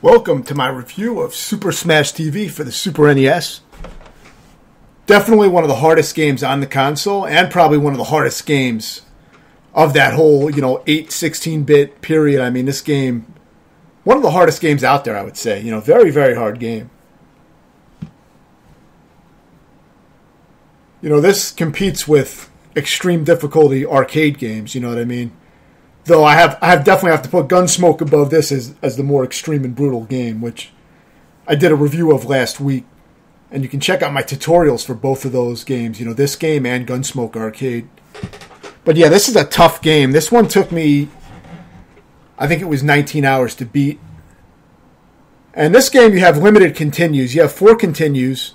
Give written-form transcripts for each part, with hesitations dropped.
Welcome to my review of Super Smash TV for the Super NES. Definitely one of the hardest games on the console, and probably one of the hardest games of that whole, 8, 16-bit period. I mean, this game, one of the hardest games out there, I would say. Very, very hard game. This competes with extreme difficulty arcade games, you know what I mean? Though I definitely have to put Gun.Smoke above this as the more extreme and brutal game, which I did a review of last week. And you can check out my tutorials for both of those games, this game and Gun.Smoke Arcade. But yeah, this is a tough game. This one took me, I think it was 19 hours to beat. And this game, you have limited continues. You have 4 continues.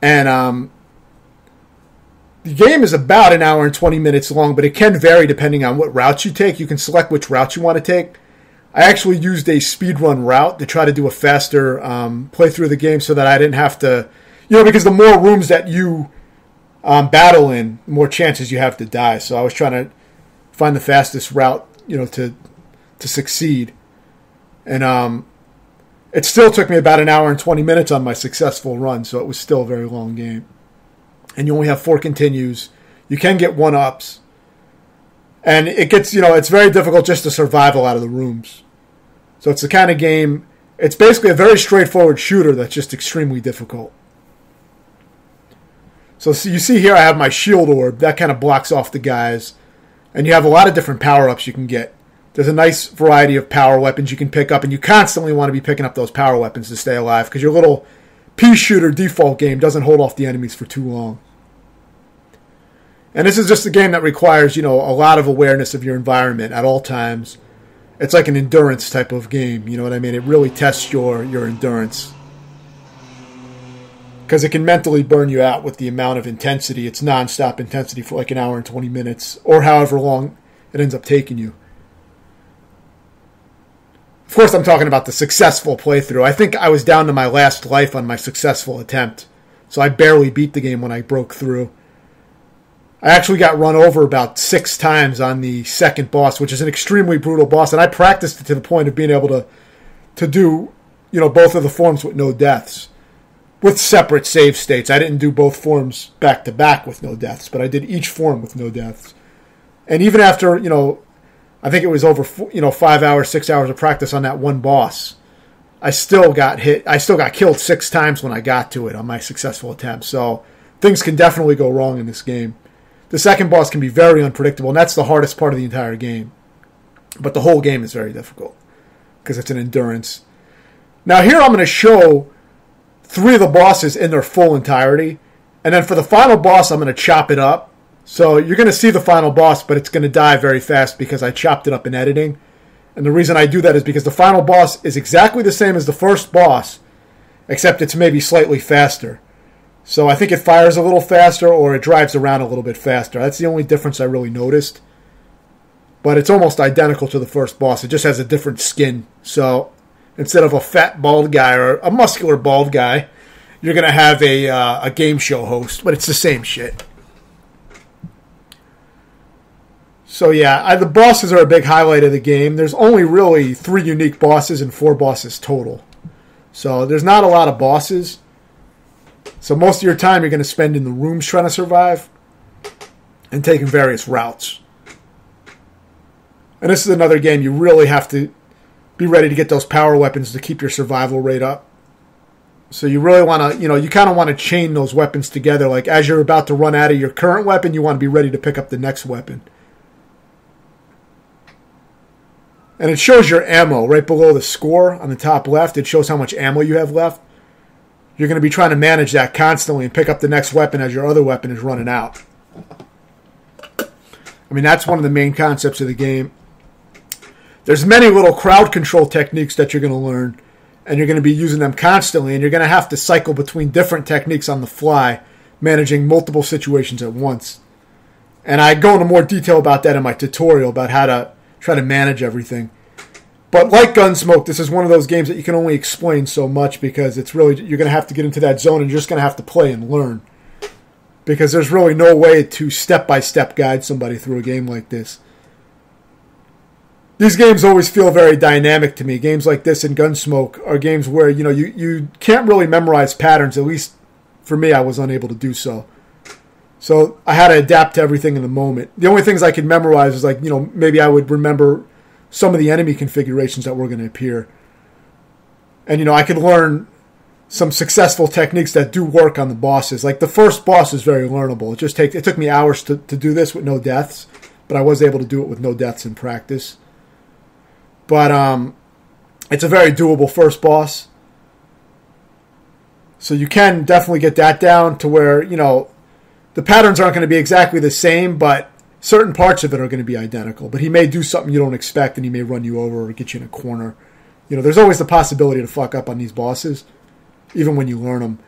And the game is about an hour and 20 minutes long, but it can vary depending on what route you take. You can select which route you want to take. I actually used a speedrun route to try to do a faster playthrough of the game so that I didn't have to, because the more rooms that you battle in, the more chances you have to die. So I was trying to find the fastest route, to succeed. And it still took me about an hour and 20 minutes on my successful run, so it was still a very long game. And you only have 4 continues. You can get 1-ups. And it gets, it's very difficult just to survive a lot of the rooms. So it's the kind of game, it's basically a very straightforward shooter that's just extremely difficult. So you see here I have my shield orb. That kind of blocks off the guys. And you have a lot of different power-ups you can get. There's a nice variety of power weapons you can pick up. And you constantly want to be picking up those power weapons to stay alive. Because your little pea shooter default game doesn't hold off the enemies for too long. And this is just a game that requires, a lot of awareness of your environment at all times. It's like an endurance type of game, you know what I mean? It really tests your endurance. Because it can mentally burn you out with the amount of intensity. It's non-stop intensity for like an hour and 20 minutes, or however long it ends up taking you. Of course, I'm talking about the successful playthrough. I think I was down to my last life on my successful attempt. So I barely beat the game when I broke through. I actually got run over about 6 times on the second boss, which is an extremely brutal boss, and I practiced it to the point of being able to do, both of the forms with no deaths, with separate save states. I didn't do both forms back to back with no deaths, but I did each form with no deaths. And even after, I think it was over, 5 hours, 6 hours of practice on that one boss, I still got hit. I still got killed 6 times when I got to it on my successful attempt. So things can definitely go wrong in this game. The second boss can be very unpredictable, and that's the hardest part of the entire game. But the whole game is very difficult because it's an endurance. Now here I'm going to show 3 of the bosses in their full entirety. And then for the final boss, I'm going to chop it up. So you're going to see the final boss, but it's going to die very fast because I chopped it up in editing. And the reason I do that is because the final boss is exactly the same as the first boss, except it's maybe slightly faster. So I think it fires a little faster or it drives around a little bit faster. That's the only difference I really noticed. But it's almost identical to the first boss. It just has a different skin. So instead of a fat bald guy or a muscular bald guy, you're going to have a game show host. But it's the same shit. So yeah, the bosses are a big highlight of the game. There's only really 3 unique bosses and 4 bosses total. So there's not a lot of bosses. So most of your time you're going to spend in the rooms trying to survive and taking various routes. And this is another game you really have to be ready to get those power weapons to keep your survival rate up. So you really want to, you kind of want to chain those weapons together. Like as you're about to run out of your current weapon, you want to be ready to pick up the next weapon. And it shows your ammo right below the score on the top left. It shows how much ammo you have left. You're going to be trying to manage that constantly and pick up the next weapon as your other weapon is running out. I mean, that's one of the main concepts of the game. There's many little crowd control techniques that you're going to learn, and you're going to be using them constantly, and you're going to have to cycle between different techniques on the fly, managing multiple situations at once. And I go into more detail about that in my tutorial about how to try to manage everything. But like Gun.Smoke, this is one of those games that you can only explain so much because it's really, you're going to have to get into that zone and you're just going to have to play and learn. Because there's really no way to step-by-step guide somebody through a game like this. these games always feel very dynamic to me. Games like this and Gun.Smoke are games where, you can't really memorize patterns. At least for me, I was unable to do so. So I had to adapt to everything in the moment. The only things I could memorize is maybe I would remember some of the enemy configurations that were going to appear. And, I could learn some successful techniques that do work on the bosses. Like the first boss is very learnable. It took me hours to do this with no deaths, but I was able to do it with no deaths in practice. But it's a very doable first boss. So you can definitely get that down to where, the patterns aren't going to be exactly the same, but certain parts of it are going to be identical. But he may do something you don't expect, and he may run you over or get you in a corner. There's always the possibility to fuck up on these bosses, even when you learn them.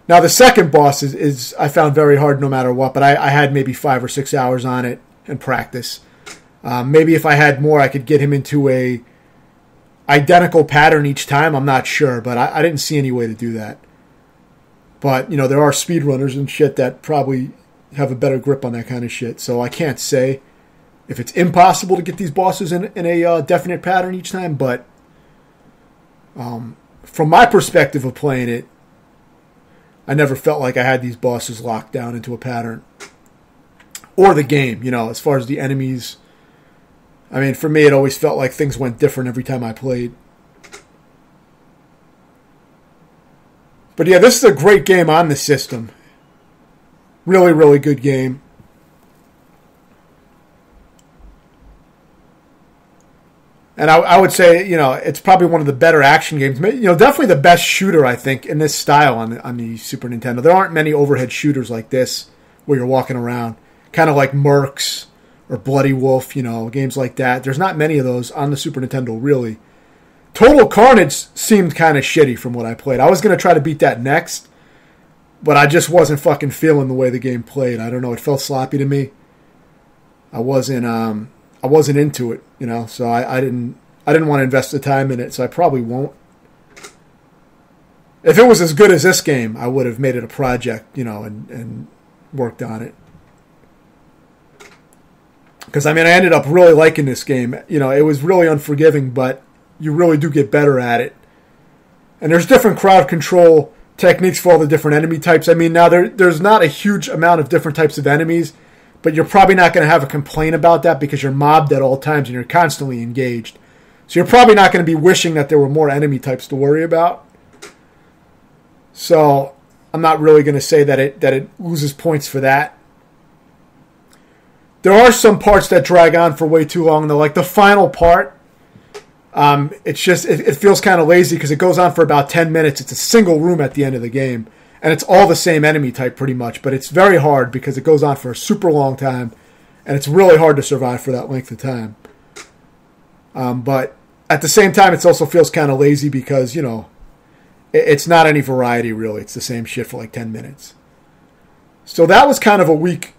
Now, the second boss is I found very hard no matter what, but I had maybe 5 or 6 hours on it in practice. Maybe if I had more, I could get him into a identical pattern each time. I'm not sure, but I didn't see any way to do that. But, there are speedrunners and shit that probably have a better grip on that kind of shit. So I can't say if it's impossible to get these bosses in a definite pattern each time. But from my perspective of playing it, I never felt like I had these bosses locked down into a pattern. Or the game, as far as the enemies. I mean, for me, it always felt like things went different every time I played. But yeah, this is a great game on the system. Really, really good game. And I would say, it's probably one of the better action games. Definitely the best shooter, I think, in this style on the Super Nintendo. There aren't many overhead shooters like this where you're walking around. Kind of like Mercs or Bloody Wolf, games like that. There's not many of those on the Super Nintendo, really. Total Carnage seemed kind of shitty from what I played. I was going to try to beat that next, but I just wasn't fucking feeling the way the game played. I don't know. It felt sloppy to me. I wasn't into it, so I didn't want to invest the time in it, so I probably won't. If it was as good as this game, I would have made it a project, and worked on it. Because, I ended up really liking this game. It was really unforgiving, but you really do get better at it. And there's different crowd control techniques for all the different enemy types. Now there's not a huge amount of different types of enemies, but you're probably not going to have a complaint about that because you're mobbed at all times and you're constantly engaged. So you're probably not going to be wishing that there were more enemy types to worry about. So I'm not really going to say that it loses points for that. There are some parts that drag on for way too long, though. Like the final part, it feels kind of lazy because it goes on for about 10 minutes. It's a single room at the end of the game, and it's all the same enemy type pretty much. But it's very hard because it goes on for a super long time, and it's really hard to survive for that length of time. But at the same time, it also feels kind of lazy because it's not any variety really. It's the same shit for like 10 minutes. So that was kind of a weak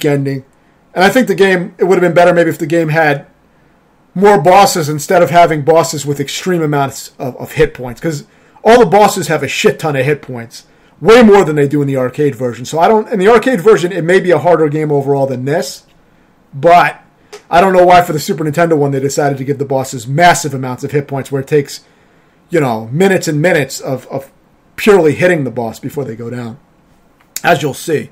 ending. And I think the game, it would have been better maybe if the game had more bosses instead of having bosses with extreme amounts of hit points. Because all the bosses have a shit ton of hit points. Way more than they do in the arcade version. So in the arcade version, it may be a harder game overall than this. But I don't know why for the Super Nintendo one they decided to give the bosses massive amounts of hit points where it takes, minutes and minutes of purely hitting the boss before they go down. As you'll see.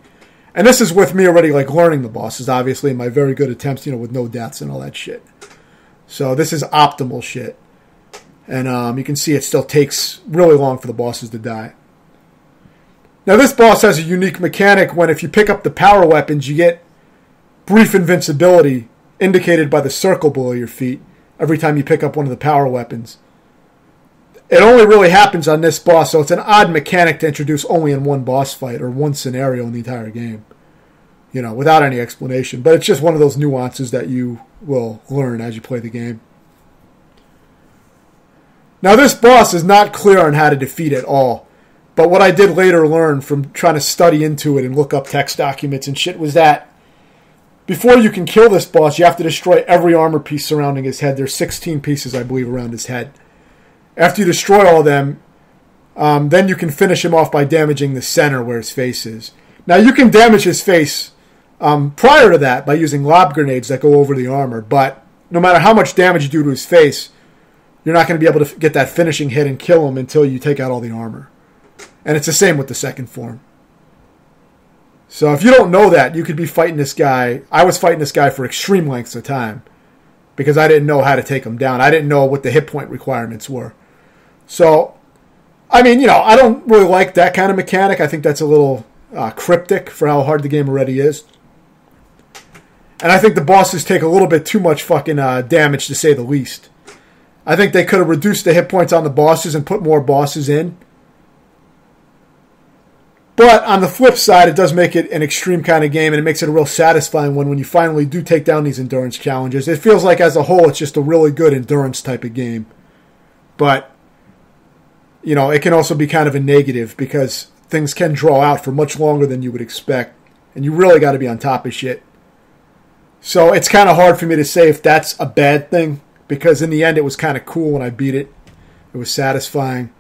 And this is with me already learning the bosses, obviously, in my very good attempts, with no deaths and all that shit. So this is optimal shit. And you can see it still takes really long for the bosses to die. Now this boss has a unique mechanic when if you pick up the power weapons, you get brief invincibility indicated by the circle below your feet every time you pick up one of the power weapons. It only really happens on this boss, so it's an odd mechanic to introduce only in one boss fight or one scenario in the entire game. Without any explanation. But it's just one of those nuances that you will learn as you play the game. Now this boss is not clear on how to defeat at all. But what I did later learn from trying to study into it and look up text documents and shit was that before you can kill this boss, you have to destroy every armor piece surrounding his head. There's 16 pieces, I believe, around his head. After you destroy all of them, then you can finish him off by damaging the center where his face is. Now, you can damage his face prior to that by using lob grenades that go over the armor, but no matter how much damage you do to his face, you're not going to be able to get that finishing hit and kill him until you take out all the armor. And it's the same with the second form. So if you don't know that, you could be fighting this guy. I was fighting this guy for extreme lengths of time because I didn't know how to take him down. I didn't know what the hit point requirements were. So, I mean, I don't really like that kind of mechanic. I think that's a little cryptic for how hard the game already is. And I think the bosses take a little bit too much fucking damage, to say the least. I think they could have reduced the hit points on the bosses and put more bosses in. But on the flip side, it does make it an extreme kind of game, and it makes it a real satisfying one when you finally do take down these endurance challenges. It feels like, as a whole, it's just a really good endurance type of game. But, it can also be kind of a negative because things can draw out for much longer than you would expect, and you really got to be on top of shit. So it's kind of hard for me to say if that's a bad thing, because in the end, it was kind of cool when I beat it. It was satisfying.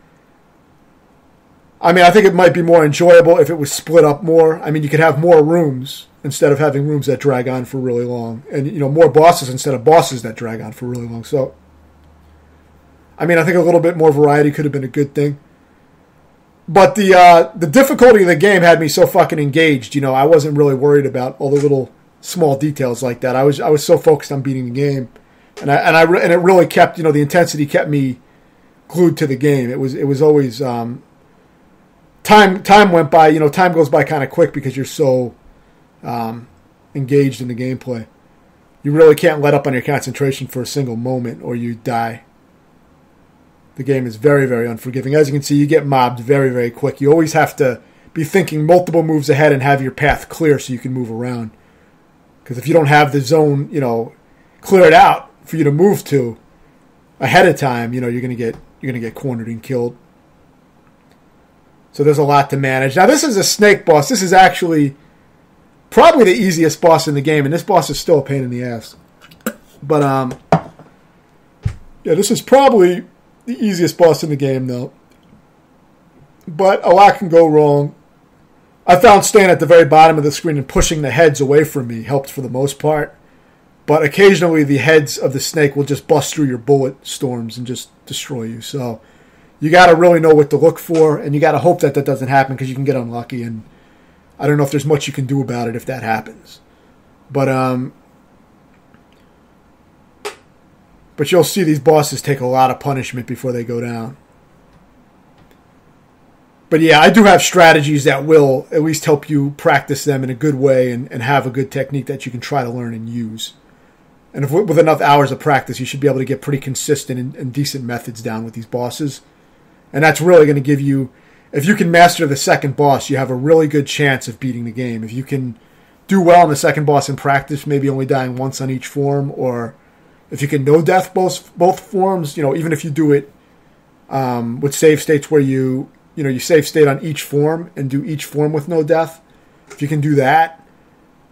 I mean, I think it might be more enjoyable if it was split up more. I mean, you could have more rooms instead of having rooms that drag on for really long. And, more bosses instead of bosses that drag on for really long. So, I mean, I think a little bit more variety could have been a good thing. But the difficulty of the game had me so fucking engaged. I wasn't really worried about all the little small details like that. I was so focused on beating the game. And it really kept, the intensity kept me glued to the game. It was always... Time went by. Time goes by kind of quick because you're so engaged in the gameplay. You really can't let up on your concentration for a single moment or you die. The game is very, very unforgiving. As you can see, you get mobbed very, very quick. You always have to be thinking multiple moves ahead and have your path clear so you can move around. Because if you don't have the zone, cleared out for you to move to ahead of time, you're gonna get cornered and killed. So there's a lot to manage. Now, this is a snake boss. This is actually probably the easiest boss in the game, and this boss is still a pain in the ass. But, this is probably the easiest boss in the game, though. But a lot can go wrong. I found staying at the very bottom of the screen and pushing the heads away from me helped for the most part. But occasionally the heads of the snake will just bust through your bullet storms and just destroy you. So... you got to really know what to look for, and you got to hope that doesn't happen because you can get unlucky, and I don't know if there's much you can do about it if that happens. But you'll see these bosses take a lot of punishment before they go down. But yeah, I do have strategies that will at least help you practice them in a good way and have a good technique that you can try to learn and use. And with enough hours of practice, you should be able to get pretty consistent and decent methods down with these bosses. And that's really going to give you, if you can master the second boss, you have a really good chance of beating the game. If you can do well on the second boss in practice, maybe only dying once on each form, or if you can no-death both forms, even if you do it with save states where you save state on each form and do each form with no death, if you can do that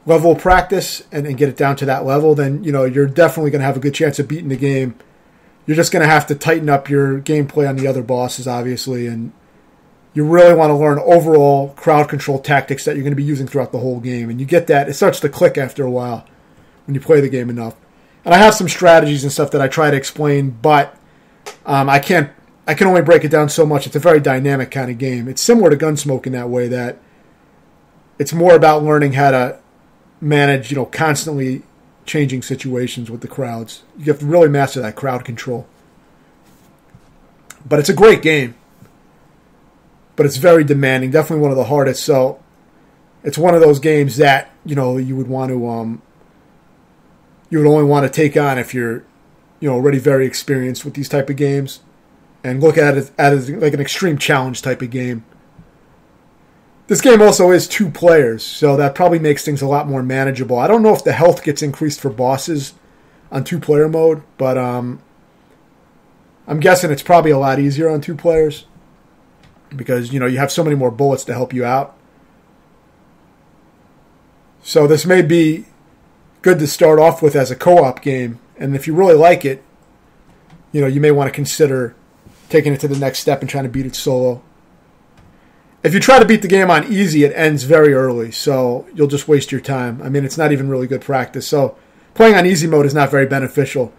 level of practice and get it down to that level, then, you're definitely going to have a good chance of beating the game. You're just going to have to tighten up your gameplay on the other bosses, obviously, and you really want to learn overall crowd control tactics that you're going to be using throughout the whole game. And you get that. It starts to click after a while when you play the game enough. And I have some strategies and stuff that I try to explain, but I can only break it down so much. It's a very dynamic kind of game. It's similar to Gun.Smoke in that way, that it's more about learning how to manage, constantly changing situations with the crowds. You have to really master that crowd control. But it's a great game. But it's very demanding. Definitely one of the hardest. So it's one of those games that, you would want to you would only want to take on if you're, already very experienced with these type of games. And look at it as like an extreme challenge type of game. This game also is 2 players, so that probably makes things a lot more manageable. I don't know if the health gets increased for bosses on 2-player mode, but I'm guessing it's probably a lot easier on 2 players because, you have so many more bullets to help you out. So this may be good to start off with as a co-op game, and if you really like it, you may want to consider taking it to the next step and trying to beat it solo. If you try to beat the game on easy, it ends very early, so you'll just waste your time. I mean, it's not even really good practice. So playing on easy mode is not very beneficial.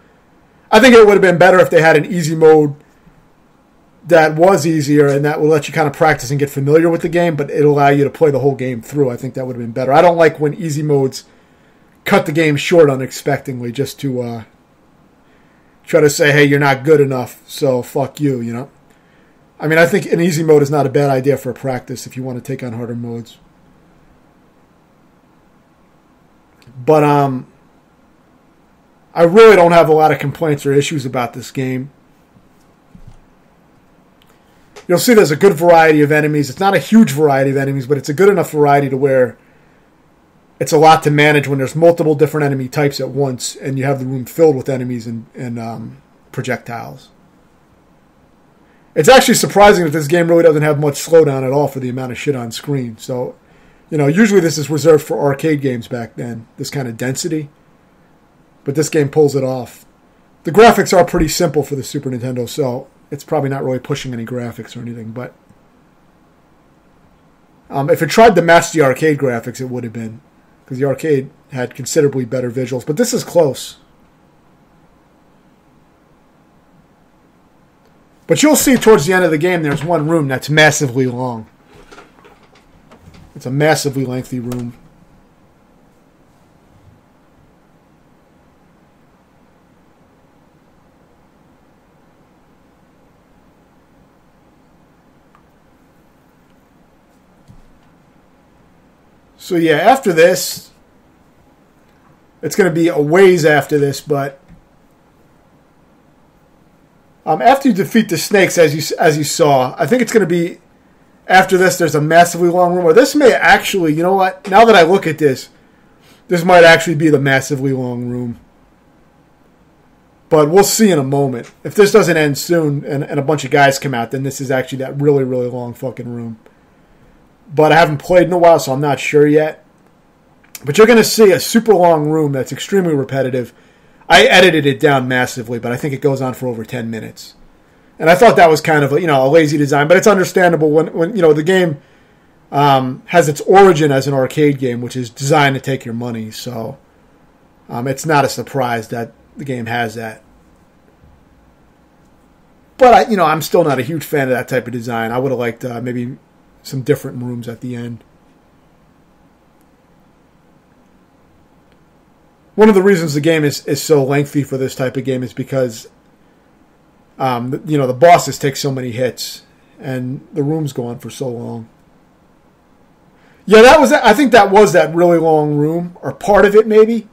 I think it would have been better if they had an easy mode that was easier and that would let you kind of practice and get familiar with the game, but it'll allow you to play the whole game through. I think that would have been better. I don't like when easy modes cut the game short unexpectedly just to try to say, hey, you're not good enough, so fuck you, you know? I mean, I think an easy mode is not a bad idea for a practice if you want to take on harder modes. But I really don't have a lot of complaints or issues about this game. You'll see there's a good variety of enemies. It's not a huge variety of enemies, but it's a good enough variety to where it's a lot to manage when there's multiple different enemy types at once and you have the room filled with enemies and projectiles. It's actually surprising that this game really doesn't have much slowdown at all for the amount of shit on screen. So, you know, usually this is reserved for arcade games back then, this kind of density. But this game pulls it off. The graphics are pretty simple for the Super Nintendo, so it's probably not really pushing any graphics or anything. But if it tried to match the arcade graphics, it would have been. Because the arcade had considerably better visuals. But this is close. But you'll see towards the end of the game there's one room that's massively long. It's a massively lengthy room. So yeah, after this, it's going to be a ways after this, but after you defeat the snakes, as you saw, I think it's going to be after this. There's a massively long room, or this may actually, you know what? Now that I look at this, this might actually be the massively long room. But we'll see in a moment. If this doesn't end soon and a bunch of guys come out, then this is actually that really, really long fucking room. But I haven't played in a while, so I'm not sure yet. But you're going to see a super long room that's extremely repetitive. I edited it down massively, but I think it goes on for over 10 minutes. And I thought that was kind of a lazy design, but it's understandable when the game has its origin as an arcade game, which is designed to take your money. So it's not a surprise that the game has that. But I'm still not a huge fan of that type of design. I would have liked maybe some different rooms at the end. One of the reasons the game is so lengthy for this type of game is because the bosses take so many hits and the rooms go on for so long. Yeah, I think that was that really long room, or part of it maybe.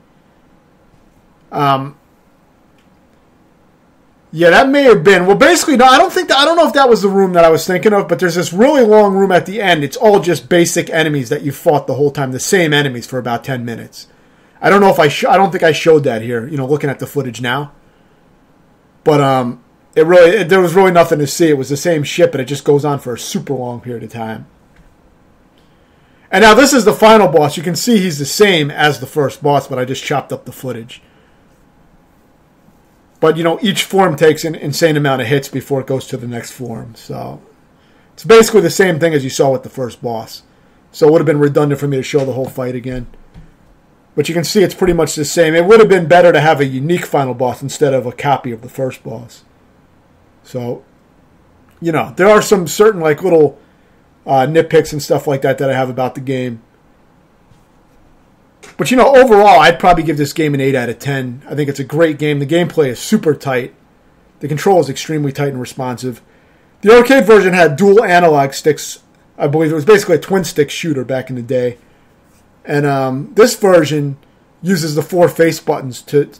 Yeah, that may have been. Well, basically, no, I don't know if that was the room that I was thinking of, but there's this really long room at the end. It's all just basic enemies that you fought the whole time, the same enemies for about 10 minutes. I don't know if I don't think I showed that here, looking at the footage now. But there was really nothing to see. It was the same ship, and it just goes on for a super long period of time. And now this is the final boss. You can see he's the same as the first boss, but I just chopped up the footage. But, each form takes an insane amount of hits before it goes to the next form. So it's basically the same thing as you saw with the first boss. So it would have been redundant for me to show the whole fight again. But you can see it's pretty much the same. It would have been better to have a unique final boss instead of a copy of the first boss. So, there are some certain little nitpicks and stuff like that I have about the game. But, overall, I'd probably give this game an 8 out of 10. I think it's a great game. The gameplay is super tight. The control is extremely tight and responsive. The arcade version had dual analog sticks. I believe it was basically a twin-stick shooter back in the day. And this version uses the 4 face buttons to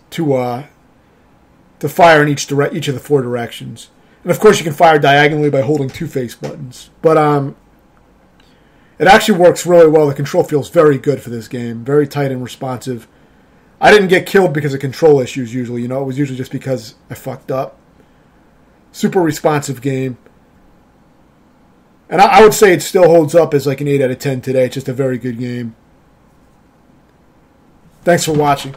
fire in each of the 4 directions. And, of course, you can fire diagonally by holding 2 face buttons. But it actually works really well. The control feels very good for this game. Very tight and responsive. I didn't get killed because of control issues usually. It was usually just because I fucked up. Super responsive game. And I would say it still holds up as an 8 out of 10 today. It's just a very good game. Thanks for watching.